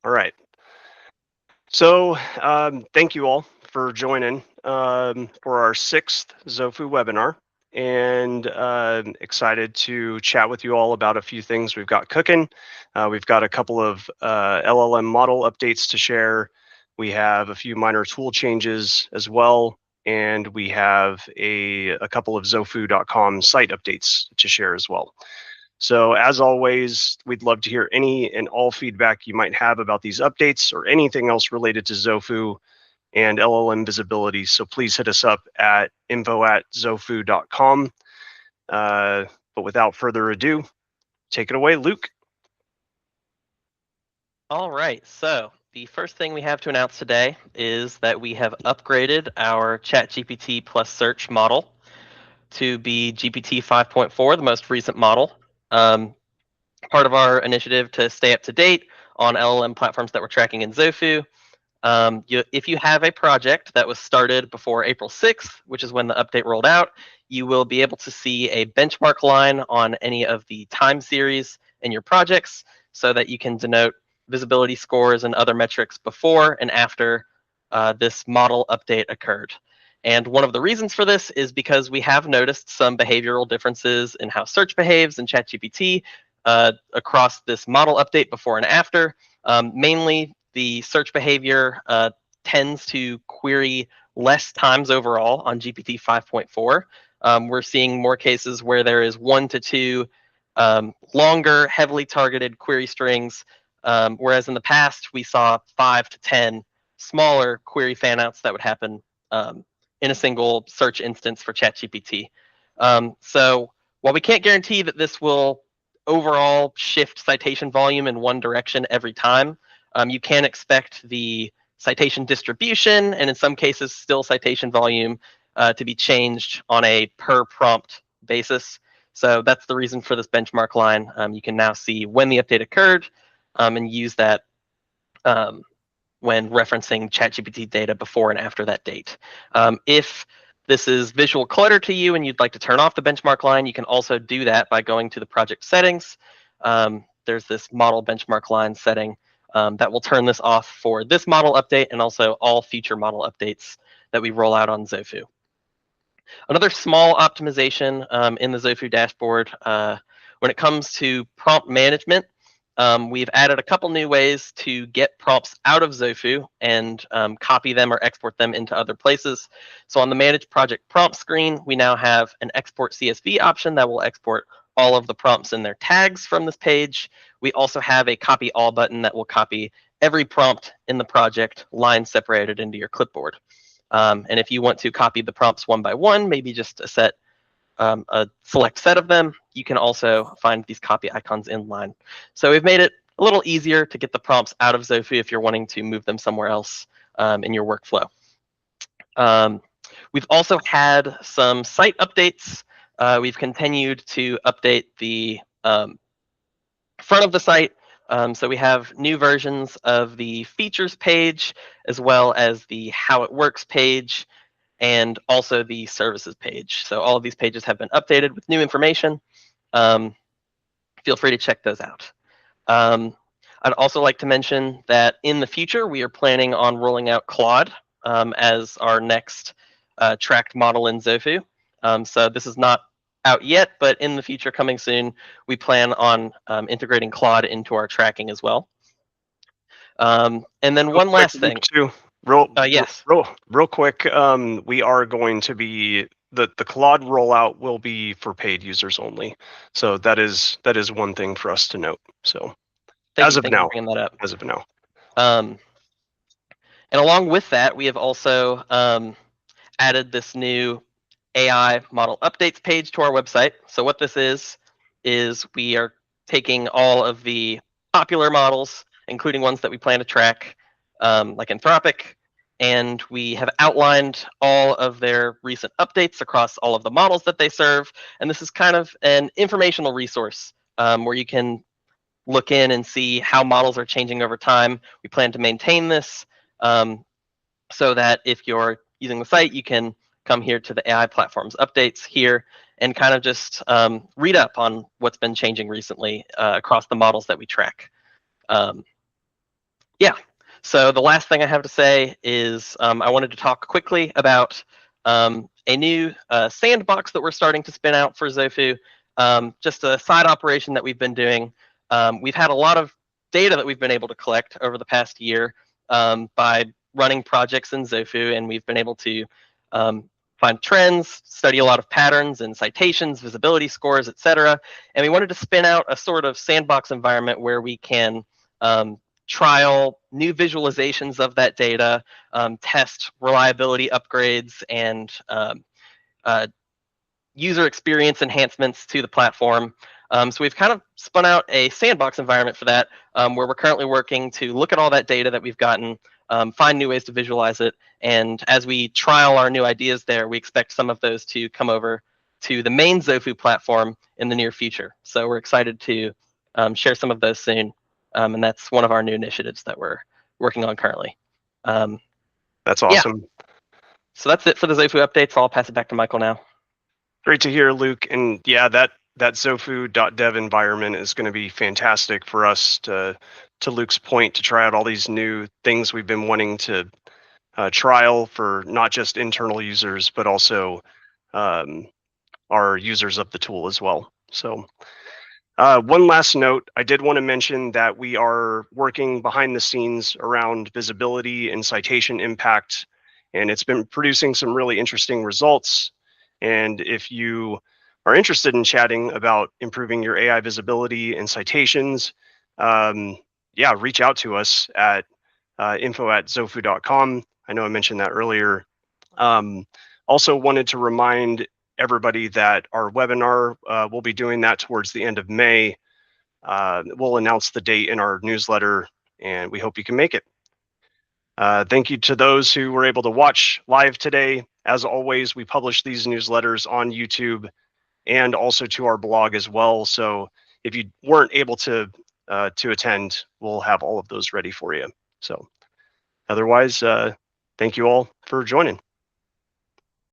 All right. So, thank you all for joining for our sixth Xofu webinar, and excited to chat with you all about a few things we've got cooking. We've got a couple of LLM model updates to share. We have a few minor tool changes as well, and we have a couple of Xofu.com site updates to share as well. So as always, we'd love to hear any and all feedback you might have about these updates or anything else related to Xofu and LLM visibility. So please hit us up at info@xofu.com. But without further ado, take it away, Luke. All right, so the first thing we have to announce today is that we have upgraded our ChatGPT plus search model to be GPT 5.4, the most recent model. Part of our initiative to stay up to date on LLM platforms that we're tracking in Xofu. If you have a project that was started before April 6th, which is when the update rolled out, you will be able to see a benchmark line on any of the time series in your projects so that you can denote visibility scores and other metrics before and after this model update occurred. And one of the reasons for this is because we have noticed some behavioral differences in how search behaves in ChatGPT across this model update before and after. Mainly, the search behavior tends to query less times overall on GPT 5.4. We're seeing more cases where there is 1 to 2 longer, heavily targeted query strings, whereas in the past we saw 5 to 10 smaller query fanouts that would happen in a single search instance for ChatGPT. So while we can't guarantee that this will overall shift citation volume in one direction every time, you can expect the citation distribution and in some cases still citation volume to be changed on a per prompt basis. So that's the reason for this benchmark line. You can now see when the update occurred and use that when referencing ChatGPT data before and after that date. If this is visual clutter to you and you'd like to turn off the benchmark line, you can also do that by going to the project settings. There's this model benchmark line setting that will turn this off for this model update and also all future model updates that we roll out on Xofu. Another small optimization in the Xofu dashboard when it comes to prompt management, we've added a couple new ways to get prompts out of Xofu and copy them or export them into other places. So on the Manage Project Prompt screen, we now have an Export CSV option that will export all of the prompts and their tags from this page. We also have a Copy All button that will copy every prompt in the project, line separated into your clipboard. And if you want to copy the prompts one by one, maybe just a select set of them, you can also find these copy icons in line. So we've made it a little easier to get the prompts out of Xofu if you're wanting to move them somewhere else in your workflow. We've also had some site updates. We've continued to update the front of the site. So we have new versions of the features page, as well as the how it works page, and also the services page. So all of these pages have been updated with new information. Feel free to check those out. I'd also like to mention that in the future, we are planning on rolling out Claude as our next tracked model in Xofu. So this is not out yet, but in the future coming soon, we plan on integrating Claude into our tracking as well. And then one last thing. Yes. Real quick, we are going to be the Claude rollout will be for paid users only. So that is one thing for us to note. So Thank you for bringing that up. As of now. And along with that, we have also added this new AI model updates page to our website. So what this is we are taking all of the popular models, including ones that we plan to track, like Anthropic, and we have outlined all of their recent updates across all of the models that they serve. And this is kind of an informational resource where you can look in and see how models are changing over time. We plan to maintain this so that if you're using the site, you can come here to the AI platforms updates here and kind of just read up on what's been changing recently across the models that we track. Yeah. So the last thing I have to say is I wanted to talk quickly about a new sandbox that we're starting to spin out for Xofu. Just a side operation that we've been doing. We've had a lot of data that we've been able to collect over the past year by running projects in Xofu, and we've been able to um, find trends, study a lot of patterns and citations, visibility scores, etc. And we wanted to spin out a sort of sandbox environment where we can trial new visualizations of that data, test reliability upgrades, and uh, user experience enhancements to the platform. So we've kind of spun out a sandbox environment for that, where we're currently working to look at all that data that we've gotten, find new ways to visualize it, and as we trial our new ideas there, we expect some of those to come over to the main Xofu platform in the near future. So we're excited to share some of those soon, and that's one of our new initiatives that we're working on currently. Um, That's yeah, awesome. so that's it for the Xofu updates. I'll pass it back to Michael now. Great to hear, Luke. And yeah, that Xofu.dev environment is going to be fantastic for us to Luke's point, to try out all these new things we've been wanting to trial for not just internal users, but also um, our users of the tool as well. So one last note, I did want to mention that we are working behind the scenes around visibility and citation impact, and it's been producing some really interesting results. And if you are interested in chatting about improving your AI visibility and citations, yeah, reach out to us at info@xofu.com. I know I mentioned that earlier. Um, Also wanted to remind everybody that our webinar, we'll be doing that towards the end of May. We'll announce the date in our newsletter, and we hope you can make it. Thank you to those who were able to watch live today. As always, we publish these newsletters on YouTube and also to our blog as well. So if you weren't able to attend, we'll have all of those ready for you. So otherwise, thank you all for joining.